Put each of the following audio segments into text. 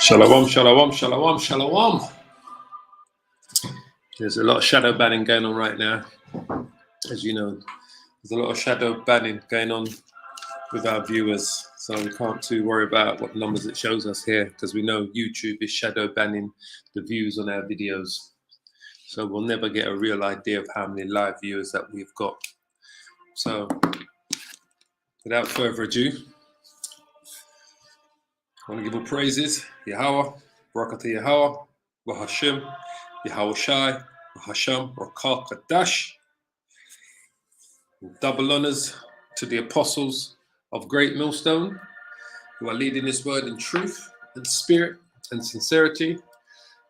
Shalom, shalom, shalom, shalom. There's a lot of shadow banning going on right now. As you know, there's a lot of shadow banning going on with our viewers. So we can't too worry about what numbers it shows us here, because we know YouTube is shadow banning the views on our videos. So we'll never get a real idea of how many live viewers that we've got. So without further ado, I want to give all praises, Yahweh, Barakatah Yahweh, Bahashim, Yahweh Shai, Bahasham, Rakah Kadash. Double honors to the apostles of Great Millstone, who are leading this word in truth and spirit and sincerity.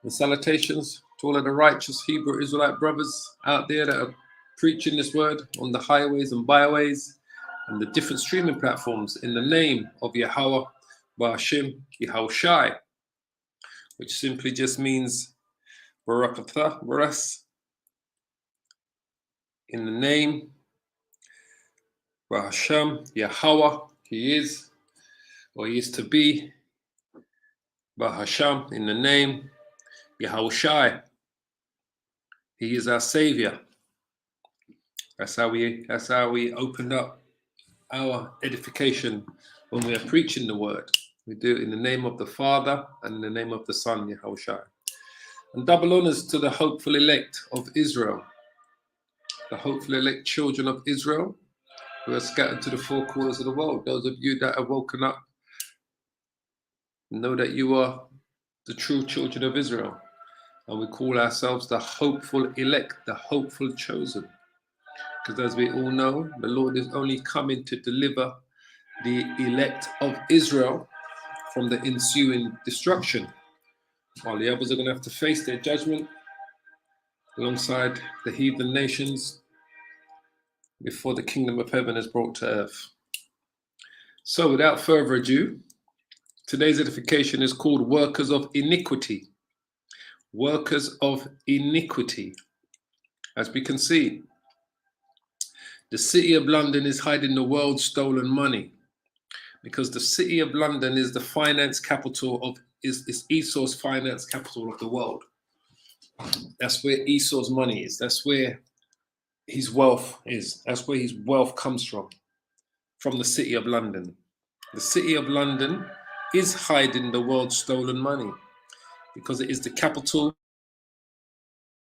And salutations to all of the righteous Hebrew Israelite brothers out there that are preaching this word on the highways and byways and the different streaming platforms in the name of Yahweh, Ba'ashim, Yahweh Shai, which simply just means Barakatah, Baras, in the name, Ba'asham, Yahweh, he is, or he is to be, Ba'asham, in the name, Yahweh Shai, he is our savior. That's how we opened up our edification when we are preaching the word. We do it in the name of the Father and in the name of the Son, Yahweh Shai. And double honors to the hopeful elect of Israel, the hopeful elect children of Israel who are scattered to the four corners of the world. Those of you that have woken up know that you are the true children of Israel. And we call ourselves the hopeful elect, the hopeful chosen. Because as we all know, the Lord is only coming to deliver the elect of Israel from the ensuing destruction, while the others are going to have to face their judgment alongside the heathen nations before the kingdom of heaven is brought to earth. So without further ado, today's edification is called Workers of Iniquity. Workers of Iniquity. As we can see, the city of London is hiding the world's stolen money, because the city of London is the finance capital of is Esau's finance capital of the world. That's where Esau's money is. That's where his wealth is. That's where his wealth comes from the city of London. The city of London is hiding the world's stolen money because it is the capital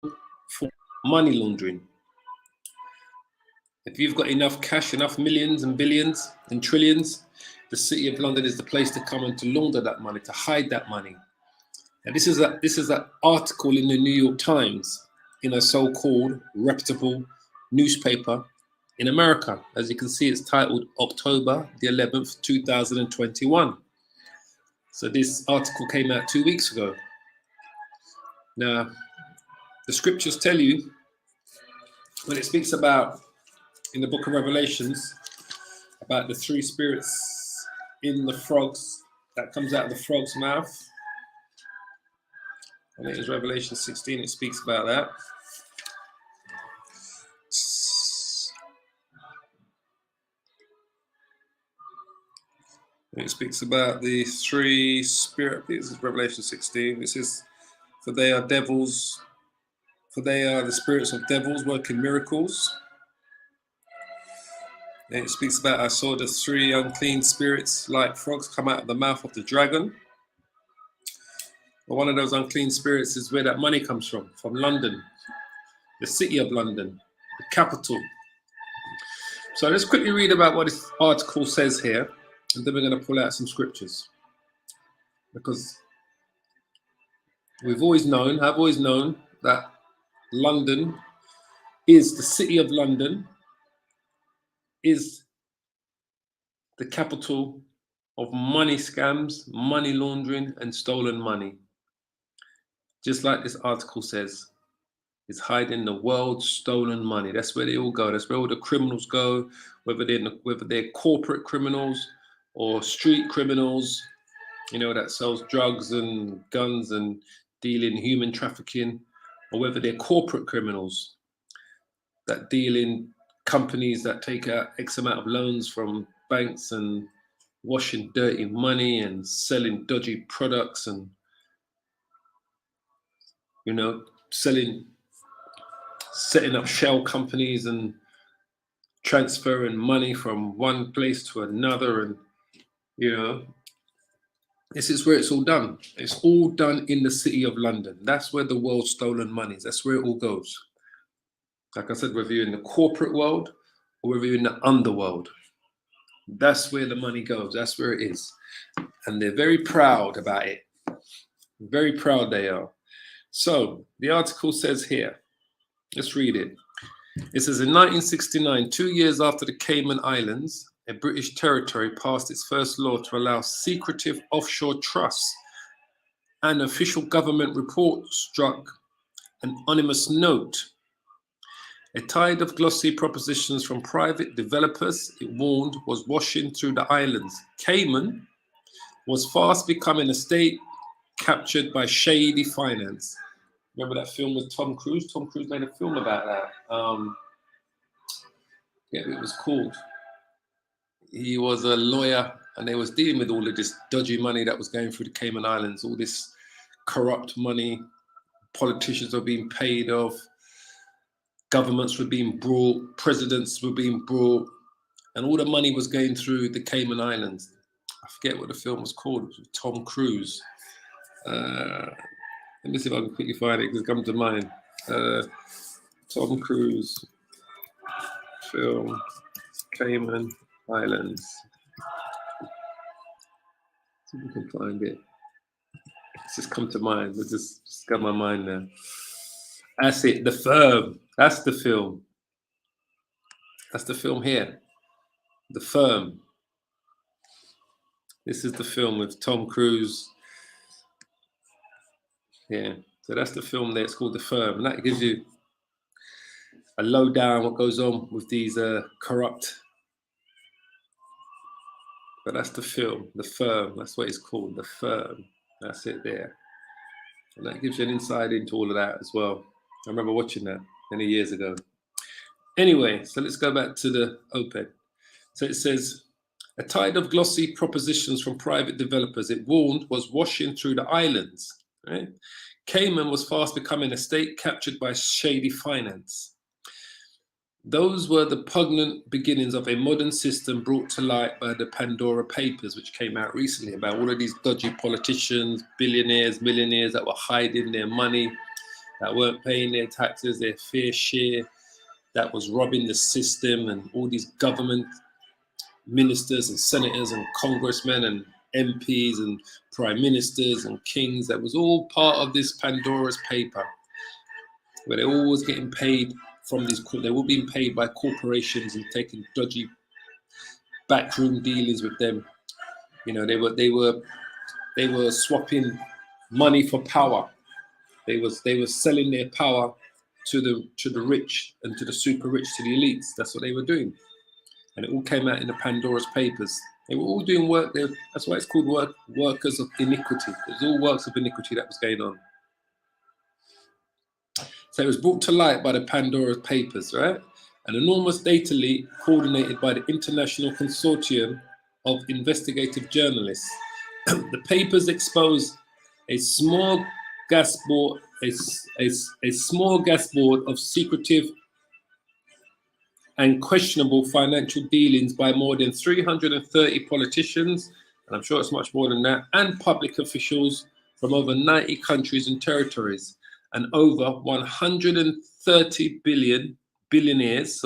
for money laundering. If you've got enough cash, enough millions and billions and trillions, the city of London is the place to come and to launder that money, to hide that money. And this is an article in the New York Times, in a so-called reputable newspaper in America. As you can see, it's titled October the 11th, 2021. So this article came out 2 weeks ago. Now, the scriptures tell you, when it speaks about, in the book of Revelations, about the three spirits in the frogs that comes out of the frog's mouth. I think it's Revelation 16, it speaks about that. It speaks about the three spirit. This is Revelation 16. It says, for they are devils, for they are the spirits of devils working miracles. And it speaks about, I saw the three unclean spirits like frogs come out of the mouth of the dragon. But one of those unclean spirits is where that money comes from London, the city of London, the capital. So let's quickly read about what this article says here, and then we're going to pull out some scriptures. Because I've always known that London is, the city of London is the capital of money scams, money laundering, and stolen money. Just like this article says, it's hiding the world's stolen money. That's where they all go. That's where all the criminals go, whether they're corporate criminals or street criminals, that sells drugs and guns and deal in human trafficking, or whether they're corporate criminals that deal in companies that take out X amount of loans from banks and washing dirty money and selling dodgy products and, you know, setting up shell companies and transferring money from one place to another. And, you know, this is where it's all done. It's all done in the city of London. That's where the world's stolen money is. That's where it all goes. Like I said, whether you're in the corporate world or whether you're in the underworld, that's where the money goes. That's where it is. And they're very proud about it. Very proud they are. So the article says here, let's read it. It says in 1969, 2 years after the Cayman Islands, a British territory, passed its first law to allow secretive offshore trusts, an official government report struck an anonymous note. A tide of glossy propositions from private developers, it warned, was washing through the islands. Cayman was fast becoming a state captured by shady finance. Remember that film with Tom Cruise? Tom Cruise made a film about that. Yeah, it was called. He was a lawyer and they was dealing with all of this dodgy money that was going through the Cayman Islands, all this corrupt money. Politicians were being paid off. Governments were being brought. Presidents were being brought. And all the money was going through the Cayman Islands. I forget what the film was called. It was with Tom Cruise. Let me see if I can quickly find it because it comes to mind. Tom Cruise film, Cayman Islands. See if we can find it. It's just come to mind. It's just got my mind now. That's it. The Firm. That's the film. That's the film here. The Firm. This is the film with Tom Cruise. Yeah. So that's the film there. It's called The Firm. And that gives you a lowdown what goes on with these corrupt. But that's the film, The Firm. That's what it's called, The Firm. That's it there. And that gives you an insight into all of that as well. I remember watching that many years ago. Anyway, so let's go back to the OPED. So it says, a tide of glossy propositions from private developers, it warned, was washing through the islands. Right? Cayman was fast becoming a state captured by shady finance. Those were the poignant beginnings of a modern system brought to light by the Pandora Papers, which came out recently about all of these dodgy politicians, billionaires, millionaires that were hiding their money, that weren't paying their taxes, their fair share, that was robbing the system, and all these government ministers and senators and congressmen and MPs and prime ministers and kings. That was all part of this Pandora's paper, where they're always getting paid from these. They were being paid by corporations and taking dodgy backroom dealings with them. You know, they were swapping money for power. They were selling their power to the rich and to the super rich, to the elites. That's what they were doing, and it all came out in the Pandora's Papers. They were all doing work. That's why it's called workers of iniquity. It was all works of iniquity that was going on. So it was brought to light by the Pandora's Papers, right? An enormous data leak coordinated by the International Consortium of Investigative Journalists. The papers exposed a small gas board, a small gas board of secretive and questionable financial dealings by more than 330 politicians, and I'm sure it's much more than that, and public officials from over 90 countries and territories, and over 130 billionaires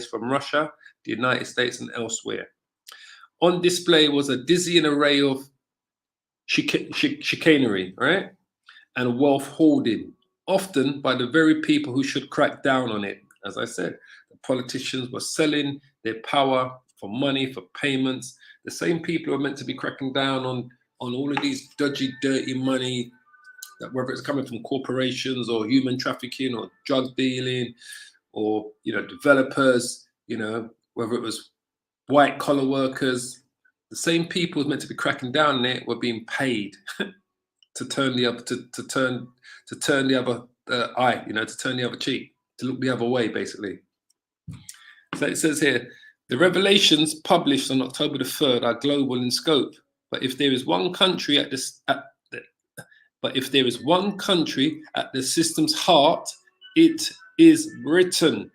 from Russia, the United States, and elsewhere. On display was a dizzying array of chicanery, right, and wealth hoarding, often by the very people who should crack down on it. As I said, the politicians were selling their power for money, for payments. The same people who are meant to be cracking down on all of these dodgy, dirty money, that whether it's coming from corporations or human trafficking or drug dealing or, you know, developers, you know, whether it was white collar workers, the same people who are meant to be cracking down on it were being paid to turn the other to turn the other eye, you know, to turn the other cheek, to look the other way, basically. So it says here, The revelations published on October the 3rd are global in scope. But if there is one country at this, but if there is one country at the system's heart, it is Britain,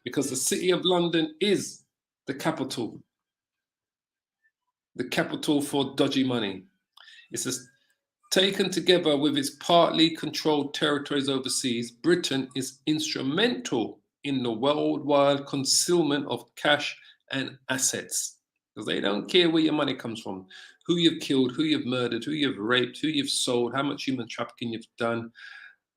because the City of London is the capital for dodgy money. It says, taken together with its partly controlled territories overseas, Britain is instrumental in the worldwide concealment of cash and assets. Because they don't care where your money comes from, who you've killed, who you've murdered, who you've raped, who you've sold, how much human trafficking you've done,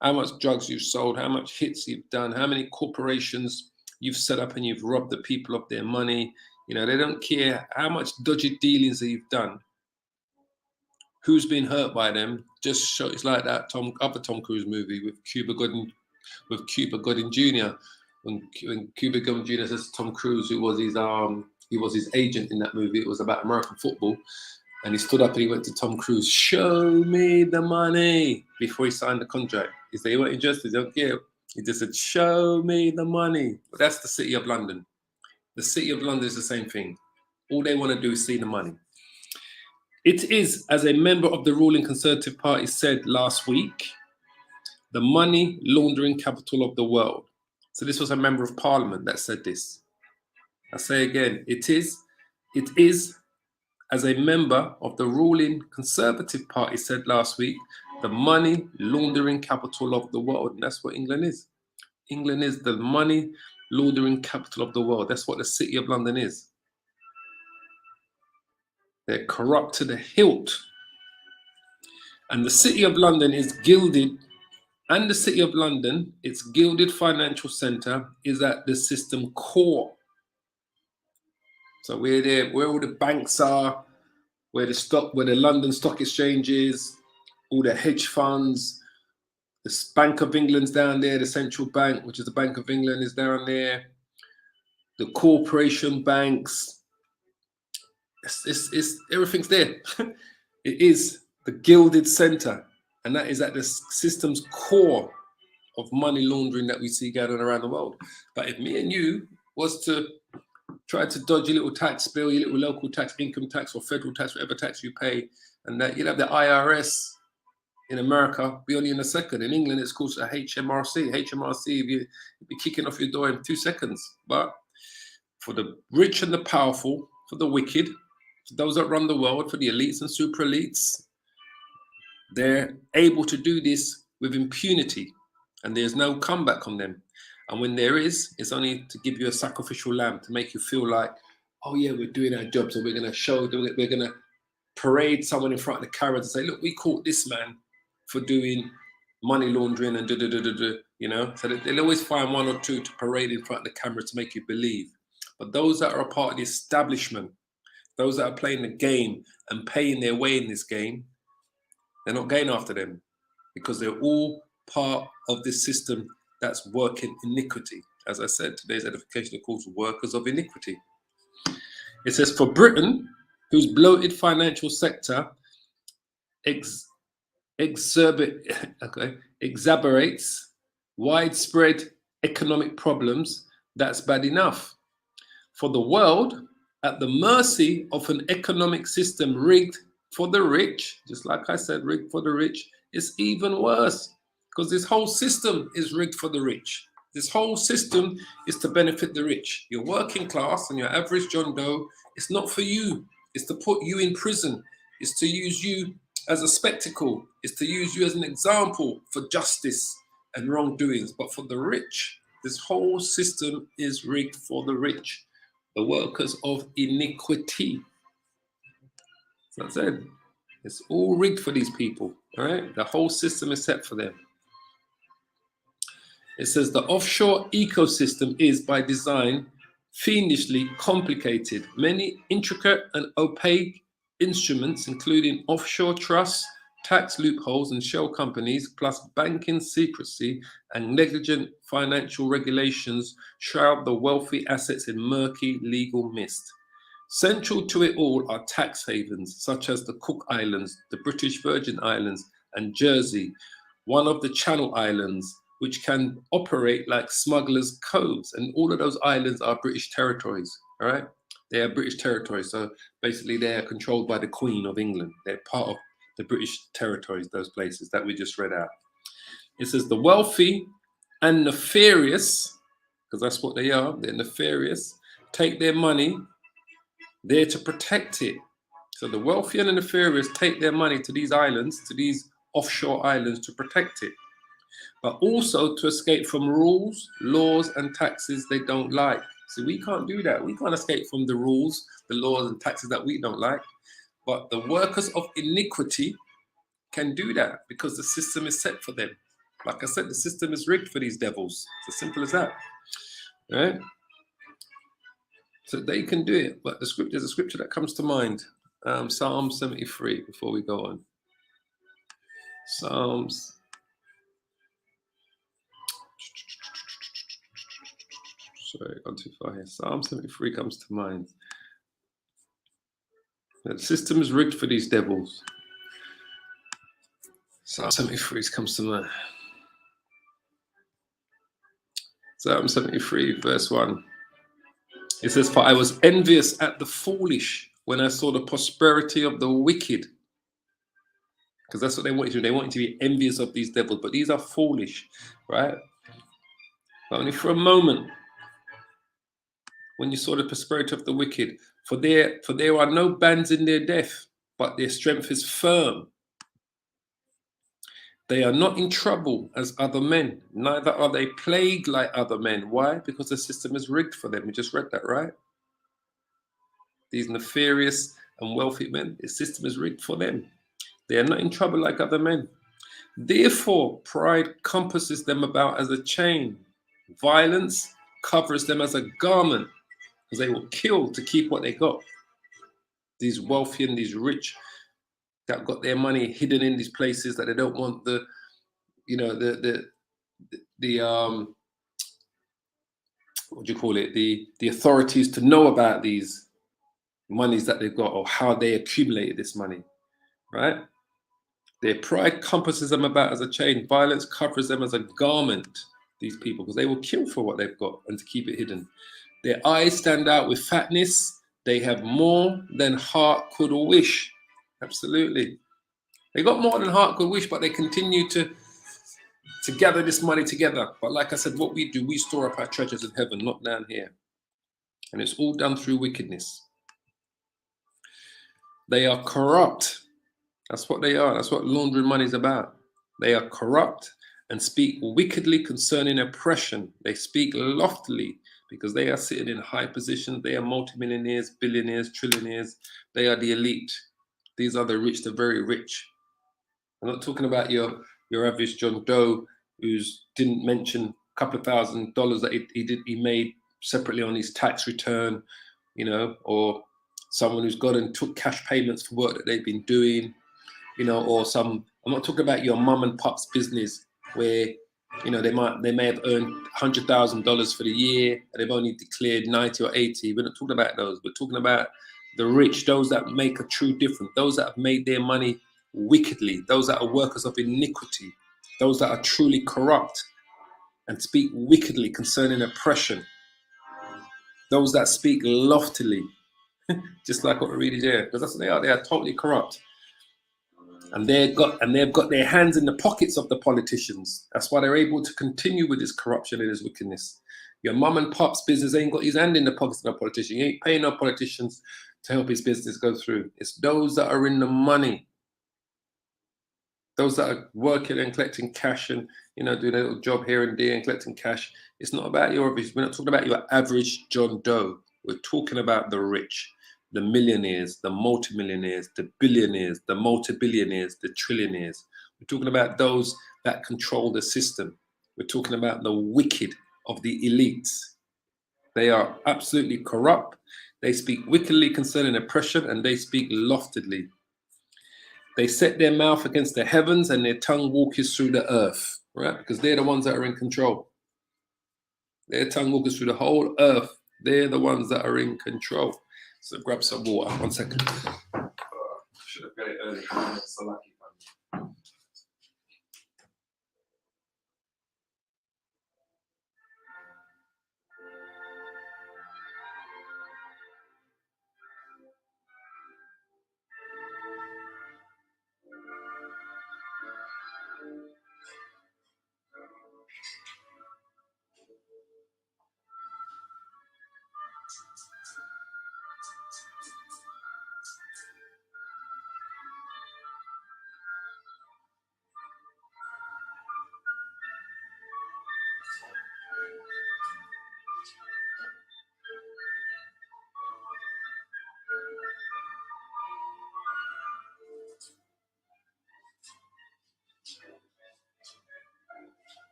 how much drugs you've sold, how much hits you've done, how many corporations you've set up and you've robbed the people of their money. You know, they don't care how much dodgy dealings that you've done. Who's been hurt by them? Just show. It's like that other Tom Cruise movie with Cuba Gooding Jr. When Cuba Gooding Jr. says Tom Cruise, who was his agent in that movie. It was about American football, and he stood up and he went to Tom Cruise, "Show me the money," before he signed the contract. He said he wasn't interested. He don't care. He just said, "Show me the money." But that's the City of London. The City of London is the same thing. All they want to do is see the money. It is, as a member of the ruling Conservative Party said last week, the money laundering capital of the world. So this was a member of Parliament that said this. I say again, it is, as a member of the ruling Conservative Party said last week, the money laundering capital of the world. And that's what England is. England is the money laundering capital of the world. That's what the City of London is. They're corrupt to the hilt. And the City of London is gilded, and the City of London, its gilded financial centre, is at the system core. So where all the banks are, where the London Stock Exchange is, all the hedge funds, the Bank of England's down there, the central bank, which is the Bank of England, is down there, the corporation banks. It's everything's there. It is the gilded center, and that is at the system's core of money laundering that we see gathering around the world. But if me and you was to try to dodge your little tax bill, your little local tax, income tax, or federal tax, whatever tax you pay, and that you'd have the IRS in America be on you in a second. In England, it's called a HMRC. HMRC, you'd be kicking off your door in 2 seconds. But for the rich and the powerful, for the wicked, for those that run the world, for the elites and super elites, they're able to do this with impunity, and there's no comeback on them. And when there is, it's only to give you a sacrificial lamb to make you feel like, oh yeah, we're doing our job, so we're going to show, we're going to parade someone in front of the cameras and say, look, we caught this man for doing money laundering and you know. So they'll always find one or two to parade in front of the camera to make you believe. But those that are a part of the establishment, those that are playing the game and paying their way in this game, they're not going after them, because they're all part of this system that's working iniquity. As I said, today's edification is called workers of iniquity. It says, for Britain, whose bloated financial sector exacerbates widespread economic problems, that's bad enough. For the world, at the mercy of an economic system rigged for the rich, just like I said, rigged for the rich, it's even worse, because this whole system is rigged for the rich. This whole system is to benefit the rich. Your working class and your average John Doe, it's not for you. It's to put you in prison. It's to use you as a spectacle. It's to use you as an example for justice and wrongdoings. But for the rich, this whole system is rigged for the rich, the workers of iniquity. So that's it. It's all rigged for these people, all right? The whole system is set for them. It says the offshore ecosystem is, by design, fiendishly complicated. Many intricate and opaque instruments, including offshore trusts, tax loopholes, and shell companies, plus banking secrecy and negligent financial regulations, shroud the wealthy assets in murky legal mist. Central to it all are tax havens, such as the Cook Islands, the British Virgin Islands, and Jersey, one of the Channel Islands, which can operate like smugglers' coves. And all of those islands are British territories. All right, they are British territories, so basically they are controlled by the Queen of England. They're part of the British territories, those places that we just read out. It says the wealthy and nefarious, because that's what they are, they're nefarious, take their money there to protect it. So the wealthy and the nefarious take their money to these islands, to these offshore islands, to protect it, but also to escape from rules, laws, and taxes they don't like. So we can't do that. We can't escape from the rules, the laws, and taxes that we don't like. But the workers of iniquity can do that because the system is set for them. Like I said, the system is rigged for these devils. It's as simple as that. Right? So they can do it. But there's a scripture that comes to mind. Psalm 73, before we go on. Psalms. Sorry, gone too far here. Psalm 73 comes to mind. The system is rigged for these devils. Psalm 73 comes to mind. Psalm 73, verse 1. It says, "For I was envious at the foolish when I saw the prosperity of the wicked." Because that's what they want you to do. They want you to be envious of these devils, but these are foolish, right? But only for a moment. When you saw the prosperity of the wicked, for there are no bands in their death, but their strength is firm. They are not in trouble as other men, neither are they plagued like other men. Why? Because the system is rigged for them. We just read that, right? These nefarious and wealthy men, the system is rigged for them. They are not in trouble like other men. Therefore, pride compasses them about as a chain. Violence covers them as a garment, because they will kill to keep what they got. These wealthy and these rich that got their money hidden in these places that they don't want the what do you call it, the authorities to know about these monies that they've got or how they accumulated this money, right? Their pride compasses them about as a chain. Violence covers them as a garment, these people, because they will kill for what they've got and to keep it hidden. Their eyes stand out with fatness. They have more than heart could wish. Absolutely. They got more than heart could wish, but they continue to gather this money together. But like I said, what we do, we store up our treasures in heaven, not down here. And it's all done through wickedness. They are corrupt. That's what they are. That's what laundering money is about. They are corrupt and speak wickedly concerning oppression. They speak loftily because they are sitting in high positions. They are multimillionaires, billionaires, trillionaires. They are the elite. These are the rich, the very rich. I'm not talking about your average John Doe who's didn't mention a couple of $1,000 that he made separately on his tax return, or someone who's gone and took cash payments for work that they've been doing, or I'm not talking about your mum and pop's business where, they may have earned $100,000 for the year and they've only declared 90 or 80. We're not talking about those. We're talking about the rich, those that make a true difference, those that have made their money wickedly, those that are workers of iniquity, those that are truly corrupt and speak wickedly concerning oppression, those that speak loftily, just like what we're reading here, because that's what they are. They are totally corrupt. And they've got their hands in the pockets of the politicians. That's why they're able to continue with this corruption and this wickedness. Your mum and pop's business ain't got his hand in the pockets of the politician. He ain't paying no politicians to help his business go through. It's those that are in the money, those that are working and collecting cash and doing a little job here and there and collecting cash. It's not about your average. We're not talking about your average John Doe. We're talking about the rich, the millionaires, the multimillionaires, the billionaires, the multi-billionaires, the trillionaires. We're talking about those that control the system. We're talking about the wicked of the elites. They are absolutely corrupt. They speak wickedly concerning oppression and they speak loftily. They set their mouth against the heavens and their tongue walks through the earth, right? Because they're the ones that are in control. Their tongue walks through the whole earth. They're the ones that are in control. So grab some water. 1 second. Should have got it earlier. So lucky.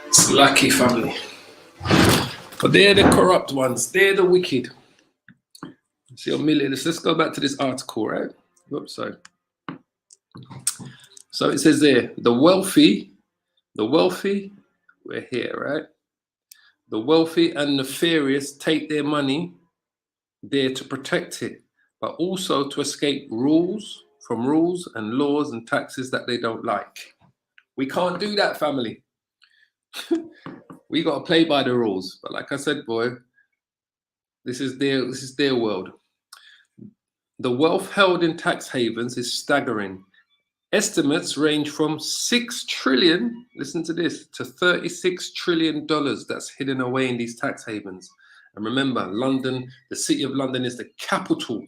It's lucky, family. But they're the corrupt ones. They're the wicked. See a million. Let's go back to this article, right? Oops, sorry. So it says there, the wealthy, we're here, right? The wealthy and nefarious take their money there to protect it, but also to escape rules and laws and taxes that they don't like. We can't do that, family. We got to play by the rules. But like I said, boy, this is their world. The wealth held in tax havens is staggering. Estimates range from 6 trillion, listen to this, to $36 trillion that's hidden away in these tax havens. And remember, London, the city of London is the capital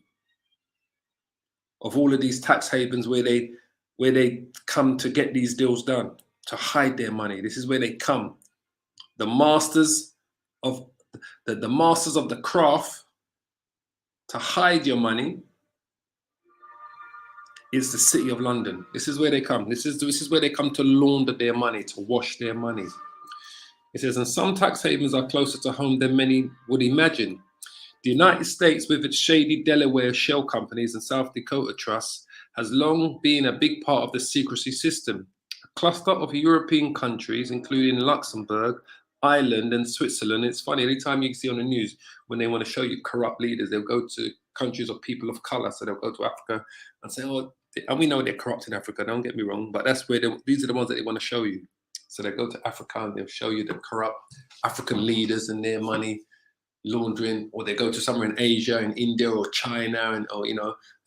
of all of these tax havens where they come to get these deals done, to hide their money. This is where they come. The masters of the craft to hide your money is the city of London. This is where they come. This is where they come to launder their money, to wash their money. It says, and some tax havens are closer to home than many would imagine. The United States, with its shady Delaware shell companies and South Dakota trusts, has long been a big part of the secrecy system. A cluster of European countries, including Luxembourg, Ireland, and Switzerland. It's funny, every time you see on the news, when they want to show you corrupt leaders, they'll go to countries of people of color. So they'll go to Africa and say, oh, and we know they're corrupt in Africa, don't get me wrong, but that's where these are the ones that they want to show you. So they go to Africa and they'll show you the corrupt African leaders and their money laundering, or they go to somewhere in Asia, in India or China, and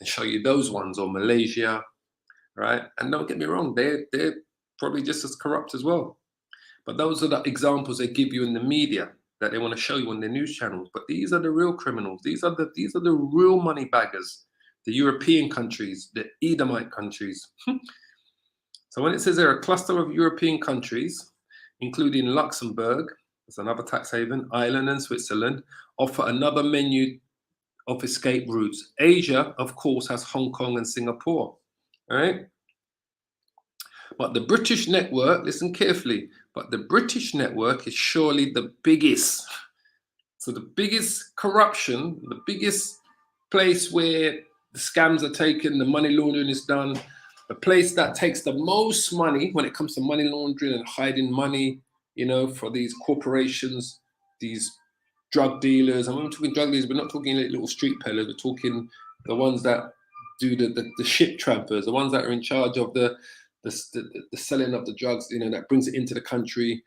show you those ones, or Malaysia, right? And don't get me wrong, they're probably just as corrupt as well. But those are the examples they give you in the media that they want to show you on their news channels. But these are the real criminals. These are the real money baggers. The European countries, the Edomite countries. So when it says there are a cluster of European countries, including Luxembourg, that's another tax haven, Ireland and Switzerland, offer another menu of escape routes. Asia, of course, has Hong Kong and Singapore, all right? But the British network, listen carefully, but the British network is surely the biggest. So the biggest corruption, the biggest place where the scams are taken, the money laundering is done, the place that takes the most money when it comes to money laundering and hiding money, for these corporations, these drug dealers. And when we're talking drug dealers, we're not talking little street peddlers, we're talking the ones that do the ship trappers, the ones that are in charge of the selling of the drugs, that brings it into the country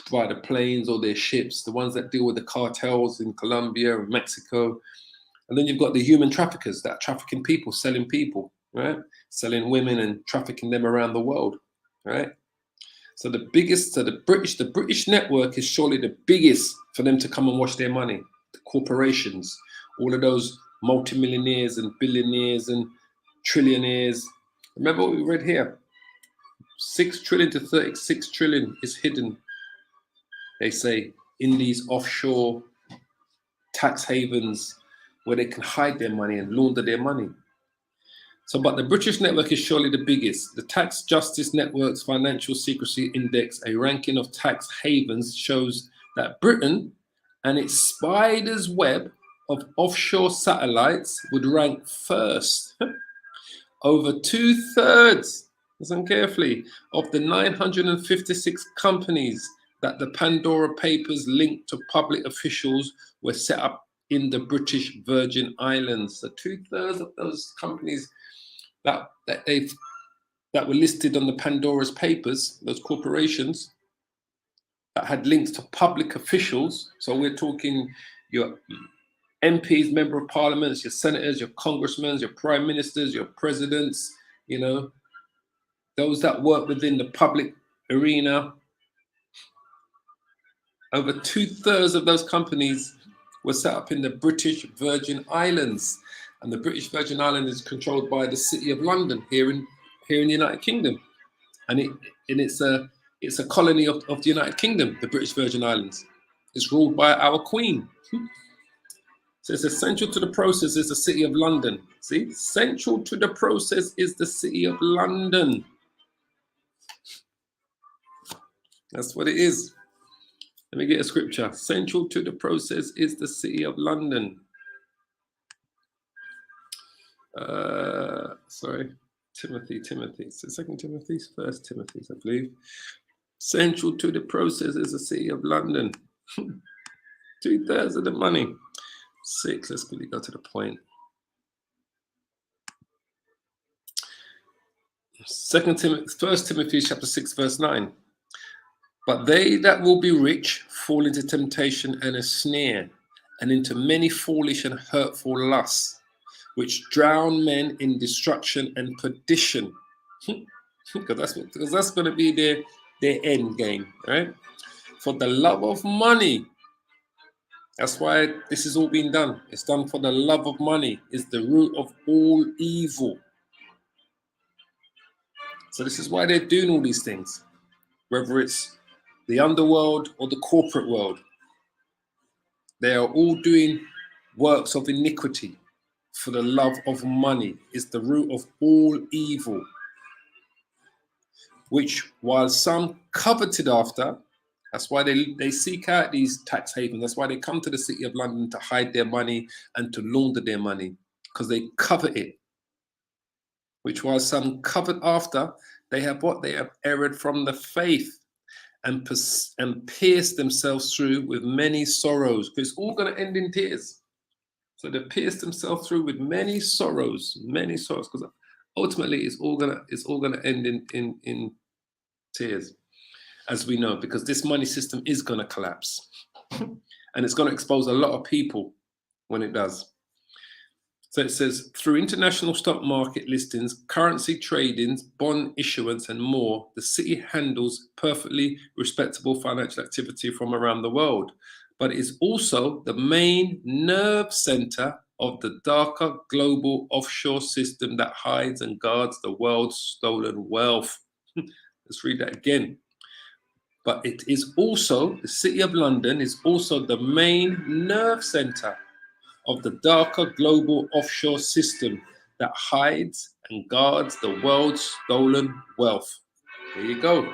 via the planes or their ships, the ones that deal with the cartels in Colombia and Mexico. And then you've got the human traffickers that are trafficking people, selling people, right? Selling women and trafficking them around the world, right? So the British network is surely the biggest for them to come and wash their money. The corporations, all of those multimillionaires and billionaires and trillionaires. Remember what we read here? 6 trillion to 36 trillion is hidden, they say, in these offshore tax havens where they can hide their money and launder their money. So, but the British network is surely the biggest. The Tax Justice Network's Financial Secrecy Index, a ranking of tax havens, shows that Britain and its spider's web of offshore satellites would rank first. Over 2/3, listen carefully, of the 956 companies that the Pandora Papers linked to public officials were set up in the British Virgin Islands. So 2/3 of those companies that were listed on the Pandora's Papers, those corporations that had links to public officials. So we're talking your MPs, member of parliaments, your senators, your congressmen, your prime ministers, your presidents, those that work within the public arena, over 2/3 of those companies were set up in the British Virgin Islands. And the British Virgin Islands is controlled by the City of London here in the United Kingdom. And it's a colony of the United Kingdom, the British Virgin Islands. It's ruled by our Queen. So it's essential to the process is the City of London. See, central to the process is the City of London. That's what it is. Let me get a scripture. Central to the process is the City of London. Timothy. So 2 Timothy, 1 Timothy, I believe. Central to the process is the City of London. 2/3 of the money. 6, let's quickly go to the point. 1 Timothy chapter 6, verse 9. But they that will be rich fall into temptation and a snare, and into many foolish and hurtful lusts, which drown men in destruction and perdition. Because that's going to be their end game, right? For the love of money. That's why this is all being done. It's done for the love of money. It's the root of all evil. So this is why they're doing all these things, whether it's the underworld or the corporate world. They are all doing works of iniquity. For the love of money is the root of all evil, which while some coveted after, that's why they seek out these tax havens. That's why they come to the City of London to hide their money and to launder their money, because they covet it. Which while some covet after, they have what? They have erred from the faith and pierced themselves through with many sorrows. Because it's all going to end in tears. So they pierced themselves through with many sorrows, because ultimately it's all gonna end in tears, as we know, because this money system is gonna collapse, and it's gonna expose a lot of people when it does. So it says, through international stock market listings, currency tradings, bond issuance, and more, the city handles perfectly respectable financial activity from around the world. But it is also the main nerve center of the darker global offshore system that hides and guards the world's stolen wealth. Let's read that again. But it is also, the City of London is also the main nerve center of the darker global offshore system that hides and guards the world's stolen wealth. There you go.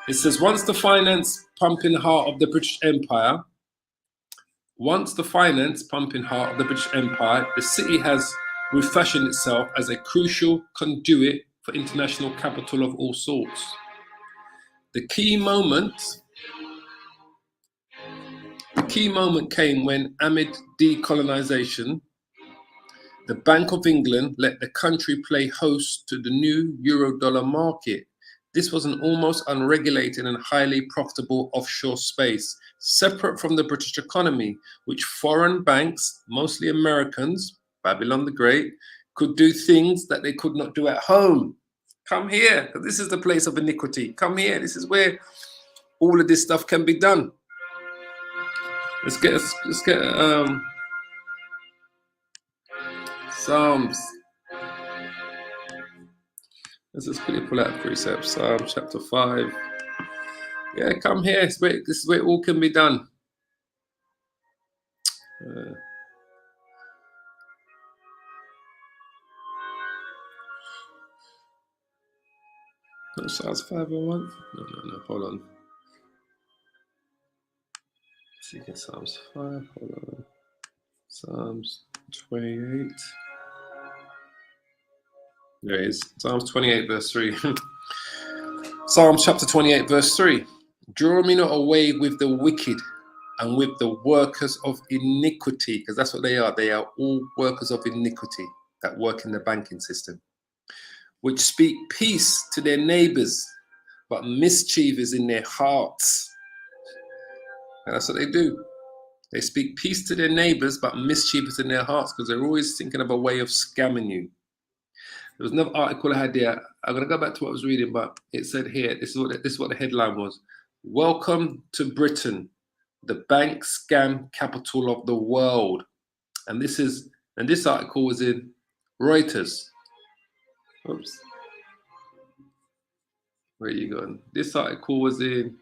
It says, once the finance pumping heart of the British Empire, the city has refashioned itself as a crucial conduit for international capital of all sorts. The key moment came when, amid decolonization, the Bank of England let the country play host to the new Eurodollar market. This was an almost unregulated and highly profitable offshore space, separate from the British economy, which foreign banks, mostly Americans, Babylon the Great, could do things that they could not do at home. Come here, this is the place of iniquity. Come here, this is where all of this stuff can be done. Let's get Psalms. Let's just quickly pull out precept. Psalm chapter 5. Yeah, come here. This is where it all can be done. No, Psalms 501. No. Hold on. Seeking Psalms 5. Hold on. Psalms 28. There it is. Psalms 28, verse 3. Psalms chapter 28, verse 3. Draw me not away with the wicked and with the workers of iniquity, because that's what they are. They are all workers of iniquity that work in the banking system, which speak peace to their neighbors, but mischief is in their hearts. And that's what they do. They speak peace to their neighbors, but mischief is in their hearts, because they're always thinking of a way of scamming you. There was another article I had there. I'm going to go back to what I was reading, but it said here, this is what the headline was. Welcome to Britain, the bank scam capital of the world. And this article was in Reuters. Oops. Where are you going? This article was in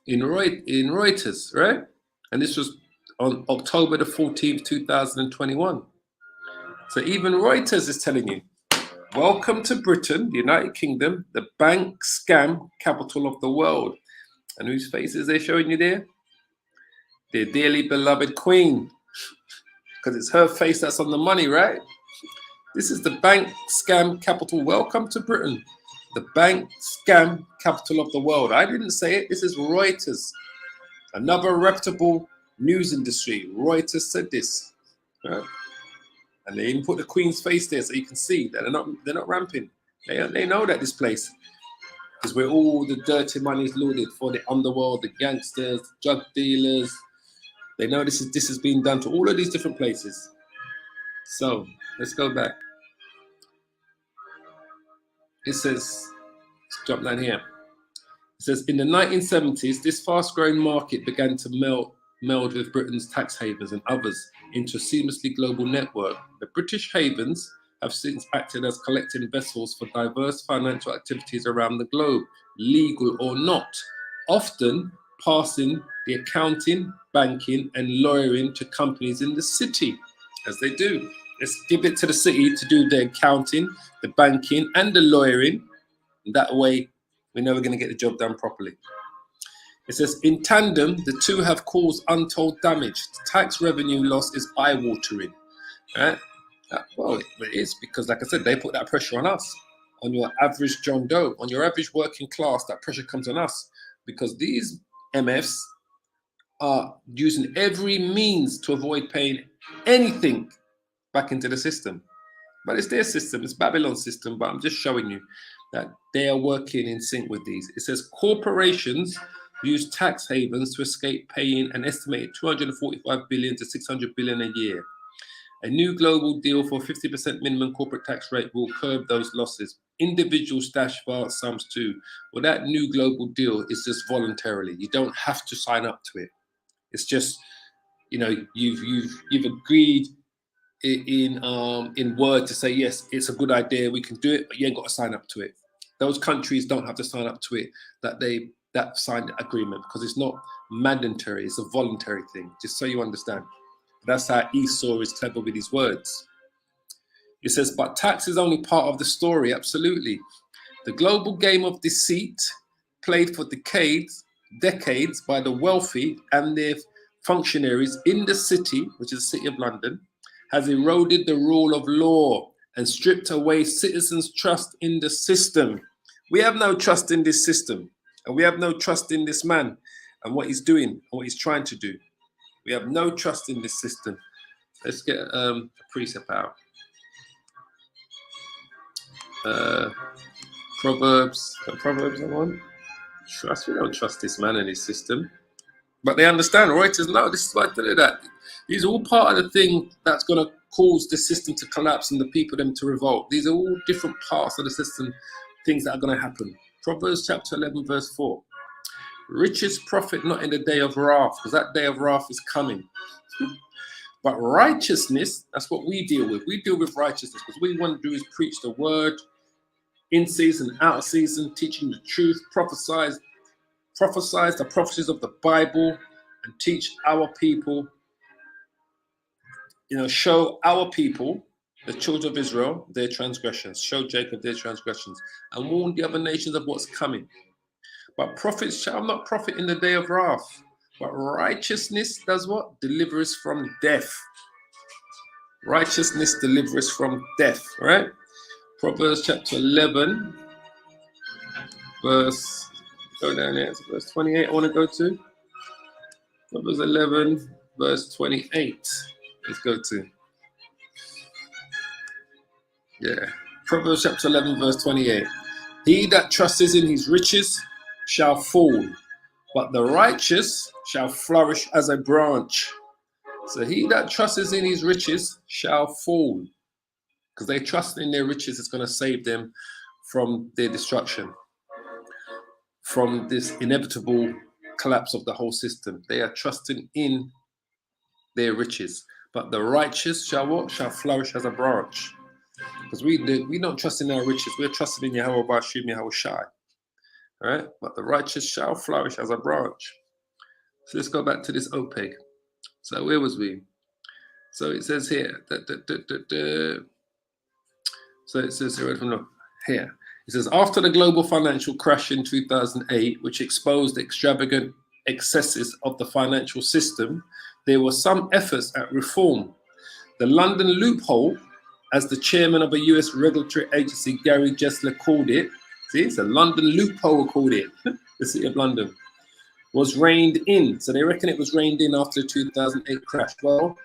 Reuters, right? And this was on October the 14th, 2021. So even Reuters is telling you, welcome to Britain, the United Kingdom, the bank scam capital of the world. And whose faces they're showing you there? Their dearly beloved Queen. Because it's her face that's on the money, right? This is the bank scam capital. Welcome to Britain, the bank scam capital of the world. I didn't say it. This is Reuters, another reputable news industry. Reuters said this, right? And they even put the Queen's face there so you can see that they're not ramping. They know that this place is where all the dirty money is loaded for the underworld, the gangsters, drug dealers. They know this is being done to all of these different places. So let's go back. It says, let's jump down here. It says, in the 1970s, this fast-growing market began to meld with Britain's tax havens and others into a seamlessly global network. The British havens have since acted as collecting vessels for diverse financial activities around the globe, legal or not, often passing the accounting, banking, and lawyering to companies in the city, as they do. Let's give it to the city to do the accounting, the banking, and the lawyering. And that way, we know we're going to get the job done properly. It says, in tandem, the two have caused untold damage. The tax revenue loss is eye-watering. Right? Well, it is because, like I said, they put that pressure on us, on your average John Doe, on your average working class. That pressure comes on us because these MFs are using every means to avoid paying anything back into the system. But it's their system, it's Babylon's system, but I'm just showing you that they are working in sync with these. It says corporations use tax havens to escape paying an estimated 245 billion to 600 billion a year. A new global deal for 50% minimum corporate tax rate will curb those losses. Individual stash vast sums too. Well, that new global deal is just voluntarily. You don't have to sign up to it. It's just, you know, you've agreed in word to say yes, it's a good idea, we can do it, but you ain't got to sign up to it. Those countries don't have to sign up to it, that signed the agreement, because it's not mandatory, it's a voluntary thing, just so you understand. That's how Esau is clever with his words. It says, but tax is only part of the story, absolutely. The global game of deceit, played for decades by the wealthy and their functionaries in the city, which is the City of London, has eroded the rule of law and stripped away citizens' trust in the system. We have no trust in this system, and we have no trust in this man and what he's doing and what he's trying to do. We have no trust in this system. Let's get a precept out. Proverbs, I want. Trust, we don't trust this man and his system. But they understand, Reuters, no, this is why I did that. These are all part of the thing that's going to cause the system to collapse and the people them to revolt. These are all different parts of the system, things that are going to happen. Proverbs chapter 11, verse 4. Riches profit not in the day of wrath, because that day of wrath is coming. But righteousness, that's what we deal with. We deal with righteousness because what we want to do is preach the word in season, out of season, teaching the truth, prophesize the prophecies of the Bible, and teach our people, show our people, the children of Israel, their transgressions, show Jacob their transgressions, and warn the other nations of what's coming. But prophets shall not profit in the day of wrath, but righteousness does what? Delivers from death. Righteousness delivers from death, right? Proverbs chapter 11, verse, go down there, to verse 28 I want to go to. Proverbs 11, verse 28. Let's go to. Yeah. Proverbs chapter 11, verse 28. He that trusteth in his riches shall fall, but the righteous shall flourish as a branch. So he that trusteth in his riches shall fall. because they trust in their riches is going to save them from their destruction, from this inevitable collapse of the whole system. They are trusting in their riches. But the righteous shall what? Shall flourish as a branch. Because we don't trust in our riches. We're trusting in Yahweh Bashim, Yahweh Shai. All right? But the righteous shall flourish as a branch. So let's go back to this OPEC. So where was we? So it says here, so it says here, it says, after the global financial crash in 2008, which exposed extravagant excesses of the financial system, there were some efforts at reform. The London loophole, as the chairman of a US regulatory agency, Gary Gensler, called it, see, it's a London loophole called it, the city of London, was reined in. So they reckon it was reined in after the 2008 crash. Well,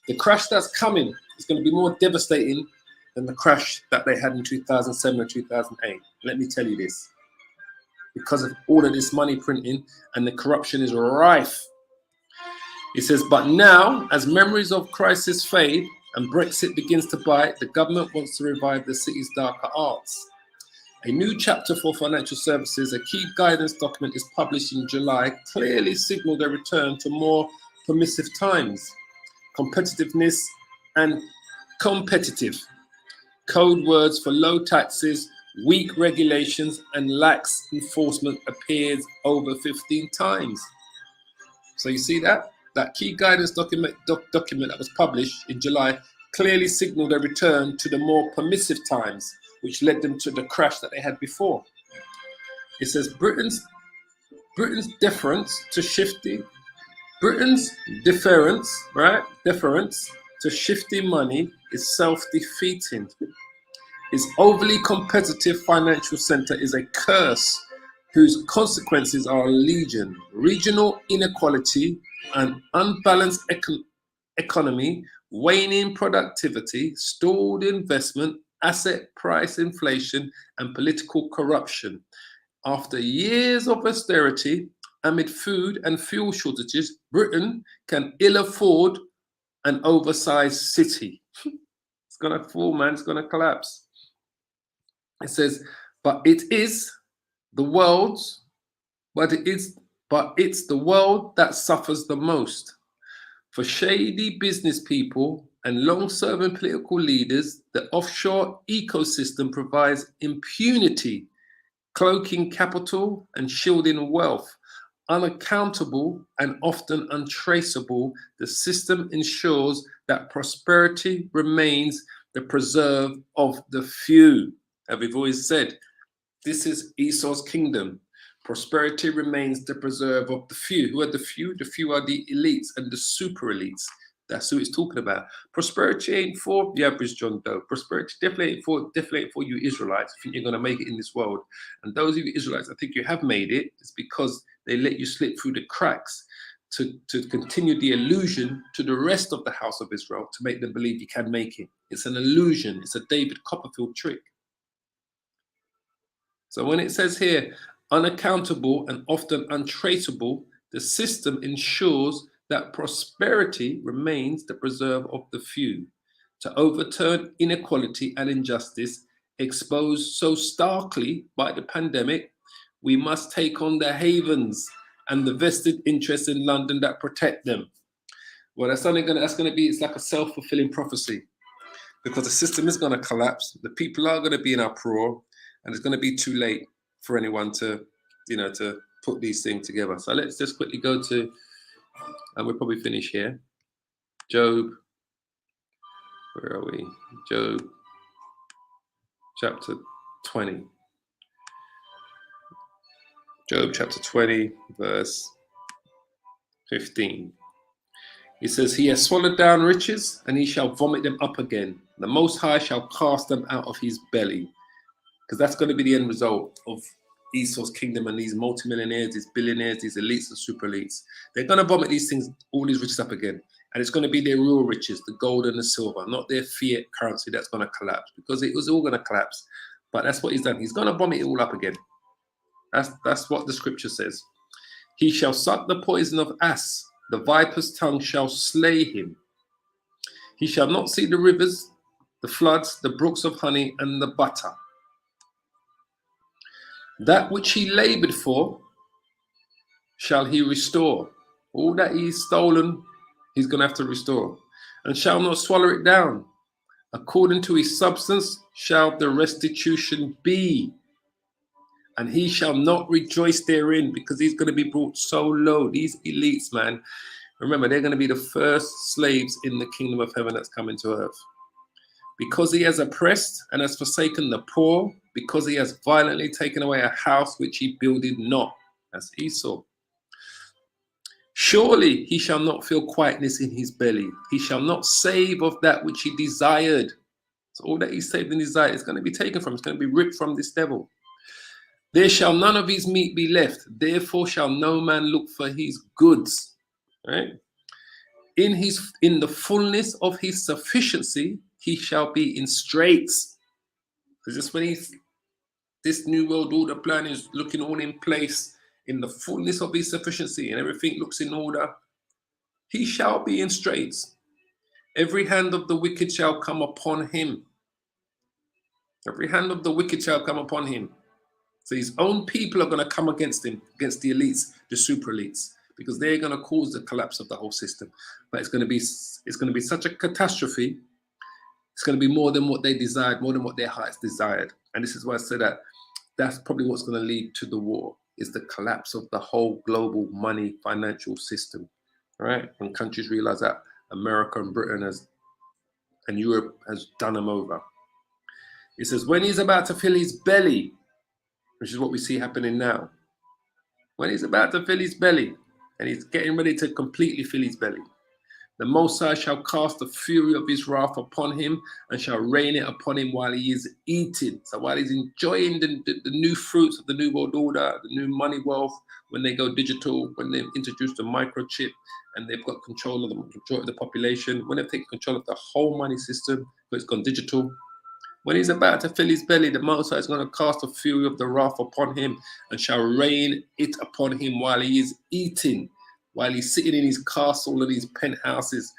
the crash that's coming is going to be more devastating than the crash that they had in 2007 or 2008. Let me tell you this. Because of all of this money printing and the corruption is rife. It says, but now, as memories of crisis fade and Brexit begins to bite, the government wants to revive the city's darker arts. A new chapter for financial services, a key guidance document is published in July, clearly signaled a return to more permissive times. Competitiveness and competitive. Code words for low taxes, weak regulations, and lax enforcement appears over 15 times. So you see that? That key guidance document that was published in July clearly signaled a return to the more permissive times, which led them to the crash that they had before. It says Britain's deference to shifty money is self-defeating. Its overly competitive financial center is a curse whose consequences are legion. Regional inequality, an unbalanced economy, waning productivity, stalled investment, asset price inflation, and political corruption. After years of austerity, amid food and fuel shortages, Britain can ill afford an oversized city. It's going to fall, man. It's going to collapse. It says, it's the world that suffers the most. For shady business people and long-serving political leaders, the offshore ecosystem provides impunity, cloaking capital and shielding wealth. Unaccountable and often untraceable, the system ensures that prosperity remains the preserve of the few. As we've always said, this is Esau's kingdom. Prosperity remains the preserve of the few. Who are the few? The few are the elites and the super elites. That's who it's talking about. Prosperity ain't for the average John Doe. Prosperity definitely ain't for you Israelites. I think you're going to make it in this world. And those of you Israelites, I think you have made it. It's because they let you slip through the cracks to continue the illusion to the rest of the house of Israel to make them believe you can make it. It's an illusion. It's a David Copperfield trick. So when it says here, unaccountable and often untraceable, the system ensures that prosperity remains the preserve of the few. To overturn inequality and injustice exposed so starkly by the pandemic, we must take on the havens and the vested interests in London that protect them. Well, that's going to be, it's like a self-fulfilling prophecy, because the system is going to collapse. The people are going to be in uproar, and it's going to be too late for anyone to put these things together. So let's just quickly go to, and we'll probably finish here. Job, where are we? Job chapter 20. Job chapter 20, verse 15. He says, he has swallowed down riches, and he shall vomit them up again. The Most High shall cast them out of his belly. Because that's going to be the end result of Esau's kingdom and these multimillionaires, these billionaires, these elites and super elites. They're going to vomit these things, all these riches up again. And it's going to be their real riches, the gold and the silver, not their fiat currency that's going to collapse, because it was all going to collapse. But that's what he's done. He's going to vomit it all up again. That's what the scripture says. He shall suck the poison of ass. The viper's tongue shall slay him. He shall not see the rivers the floods, the brooks of honey, and the butter. That which he labored for shall he restore. All that he's stolen, he's going to have to restore. And shall not swallow it down. According to his substance shall the restitution be. And he shall not rejoice therein, because he's going to be brought so low. These elites, man, remember, they're going to be the first slaves in the kingdom of heaven that's coming to earth. Because he has oppressed and has forsaken the poor, because he has violently taken away a house which he builded not. That's Esau. Surely he shall not feel quietness in his belly. He shall not save of that which he desired. So all that he saved and desired is going to be taken from him. It's going to be ripped from this devil. There shall none of his meat be left. Therefore shall no man look for his goods. Right? In the fullness of his sufficiency, he shall be in straits. Because just when this new world order plan is looking all in place, in the fullness of his sufficiency, and everything looks in order, he shall be in straits. Every hand of the wicked shall come upon him. Every hand of the wicked shall come upon him. So his own people are going to come against him, against the elites, the super elites, because they're going to cause the collapse of the whole system. But it's going to be such a catastrophe. It's going to be more than what they desired, more than what their hearts desired. And this is why I said that that's probably what's going to lead to the war, is the collapse of the whole global money financial system. Right? When countries realize that America and Britain and Europe has done them over. It says, when he's about to fill his belly, which is what we see happening now. When he's about to fill his belly, and he's getting ready to completely fill his belly, the Most High shall cast the fury of his wrath upon him, and shall rain it upon him while he is eating. So while he's enjoying the new fruits of the new world order, the new money wealth, when they go digital, when they've introduced the microchip, and they've got control of the majority of the population, when they've taken control of the whole money system, but it's gone digital. When he's about to fill his belly, the Most High is going to cast the fury of the wrath upon him, and shall rain it upon him while he is eating, while he's sitting in his castle and his penthouses,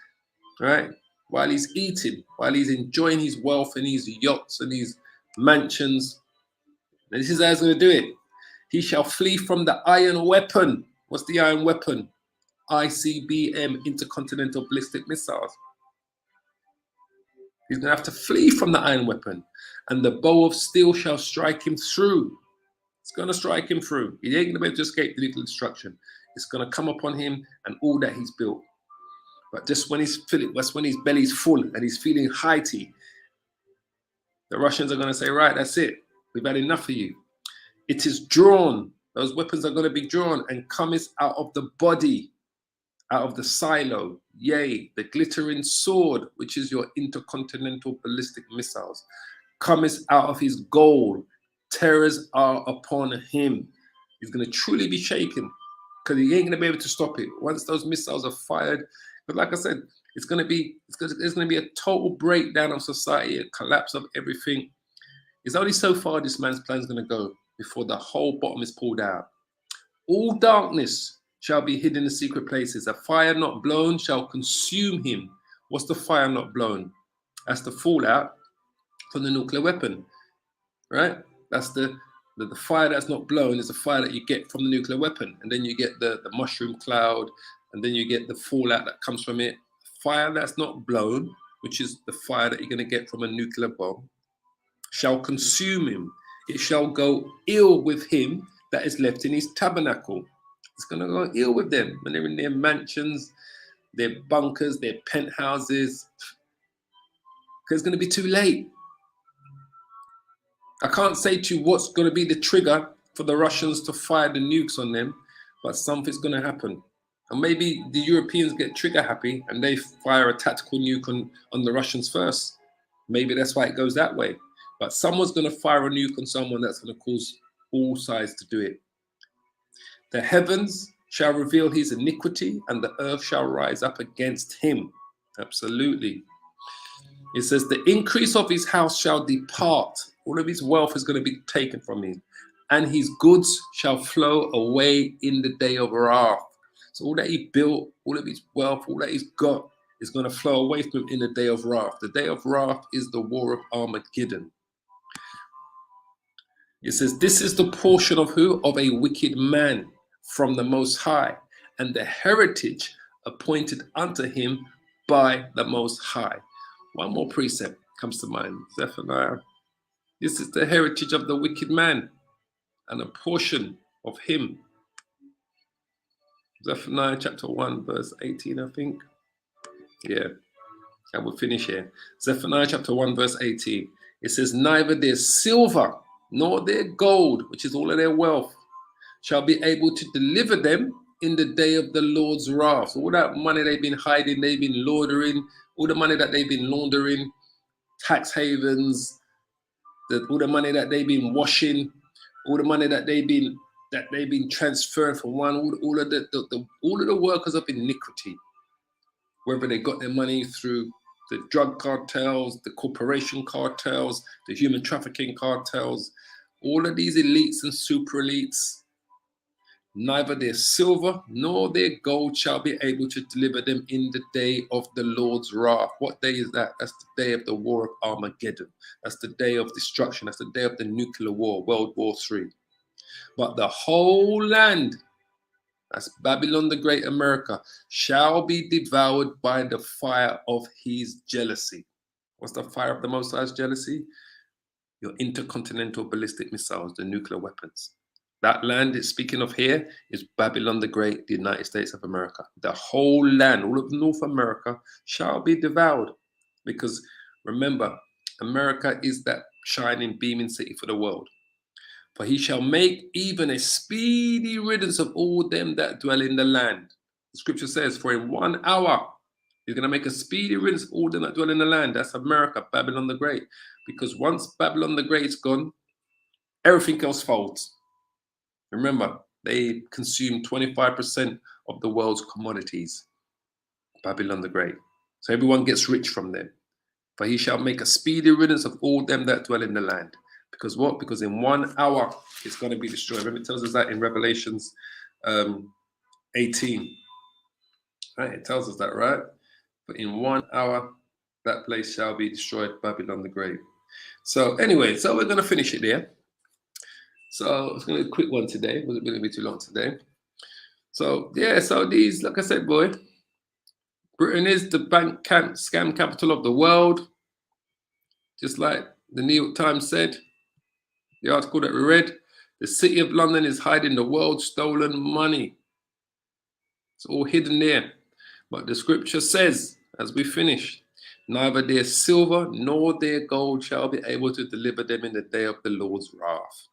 right? While he's eating, while he's enjoying his wealth and his yachts and his mansions. And this is how he's going to do it. He shall flee from the iron weapon. What's the iron weapon? ICBM, intercontinental ballistic missiles. He's going to have to flee from the iron weapon, and the bow of steel shall strike him through. It's going to strike him through. He ain't going to be able to escape the lethal destruction. It's going to come upon him and all that he's built. But just when he's filling, that's when his belly's full and he's feeling heighty, the Russians are going to say, right, that's it. We've had enough of you. It is drawn. Those weapons are going to be drawn, and cometh out of the body, out of the silo, yea, the glittering sword, which is your intercontinental ballistic missiles, cometh out of his goal. Terrors are upon him. He's going to truly be shaken, because he ain't going to be able to stop it once those missiles are fired. But like I said, it's going to be a total breakdown of society, a collapse of everything. It's only so far this man's plan is going to go before the whole bottom is pulled out. All darkness shall be hidden in secret places. A fire not blown shall consume him. What's the fire not blown? That's the fallout from the nuclear weapon, right? That's the fire that's not blown is the fire that you get from the nuclear weapon. And then you get the mushroom cloud, and then you get the fallout that comes from it. Fire that's not blown, which is the fire that you're going to get from a nuclear bomb, shall consume him. It shall go ill with him that is left in his tabernacle. It's going to go ill with them when they're in their mansions, their bunkers, their penthouses. Because it's going to be too late. I can't say to you what's going to be the trigger for the Russians to fire the nukes on them, but something's going to happen. And maybe the Europeans get trigger happy and they fire a tactical nuke on the Russians first. Maybe that's why it goes that way. But someone's going to fire a nuke on someone that's going to cause all sides to do it. The heavens shall reveal his iniquity, and the earth shall rise up against him. Absolutely. It says the increase of his house shall depart. All of his wealth is going to be taken from him, and his goods shall flow away in the day of wrath. So all that he built, all of his wealth, all that he's got, is going to flow away from him in the day of wrath. The day of wrath is the war of Armageddon. It says, this is the portion of who? Of a wicked man from the Most High, and the heritage appointed unto him by the Most High. One more precept comes to mind, Zephaniah. This is the heritage of the wicked man, and a portion of him. Zephaniah chapter 1, verse 18, I think. Yeah, and we'll finish here. Zephaniah chapter 1, verse 18. It says, neither their silver nor their gold, which is all of their wealth, shall be able to deliver them in the day of the Lord's wrath. All that money they've been hiding, they've been laundering, all the money that they've been laundering, tax havens, all the money that they've been washing, all the money that they've been transferring from one, all of the workers of iniquity, whether they got their money through the drug cartels, the corporation cartels, the human trafficking cartels, all of these elites and super elites, neither their silver nor their gold shall be able to deliver them in the day of the Lord's wrath. What day is that? That's the day of the war of Armageddon. That's the day of destruction. That's the day of the nuclear war, World War III. But the whole land, that's Babylon the Great America, shall be devoured by the fire of his jealousy. What's the fire of the Most High's jealousy? Your intercontinental ballistic missiles, the nuclear weapons. That land it's speaking of here is Babylon the Great, the United States of America. The whole land, all of North America, shall be devoured. Because remember, America is that shining, beaming city for the world. For he shall make even a speedy riddance of all them that dwell in the land. The scripture says, for in 1 hour, he's going to make a speedy riddance of all them that dwell in the land. That's America, Babylon the Great. Because once Babylon the Great's gone, everything else folds. Remember, they consume 25% of the world's commodities. Babylon the Great. So everyone gets rich from them. For he shall make a speedy riddance of all them that dwell in the land. Because what? Because in 1 hour, it's going to be destroyed. Remember, it tells us that in Revelations 18. Right? It tells us that, right? But in 1 hour, that place shall be destroyed, Babylon the Great. So anyway, so we're going to finish it there. So it's going to be a quick one today. It wasn't going to be too long today. So yeah, so these, like I said, boy, Britain is the scam capital of the world. Just like the New York Times said, the article that we read, the city of London is hiding the world's stolen money. It's all hidden there. But the scripture says, as we finish, neither their silver nor their gold shall be able to deliver them in the day of the Lord's wrath.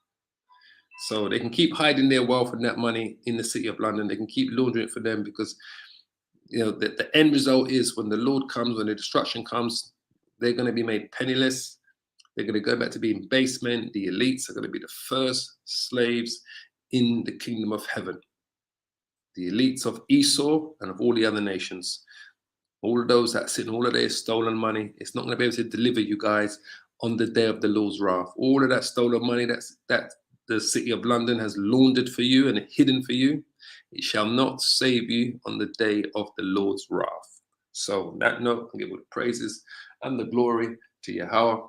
So they can keep hiding their wealth and that money in the city of London. They can keep laundering it for them because, you know, the end result is when the Lord comes, when the destruction comes, they're going to be made penniless. They're going to go back to being basemen. The elites are going to be the first slaves in the kingdom of heaven. The elites of Esau and of all the other nations. All of those that sit in all of their stolen money, it's not going to be able to deliver you guys on the day of the Lord's wrath. All of that stolen money that the city of London has laundered for you and hidden for you, it shall not save you on the day of the Lord's wrath. So on that note, I give all the praises and the glory to Yahweh,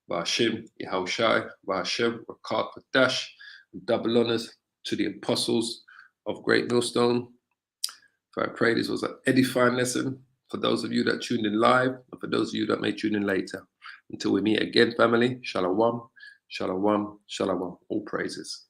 Ba'ashem, Yahushai, Ba'ashem, Rakat, Dash, and double honors to the apostles of Great Millstone. For I pray this was an edifying lesson for those of you that tuned in live and for those of you that may tune in later. Until we meet again, family, shalom, shalom, shalom, all praises.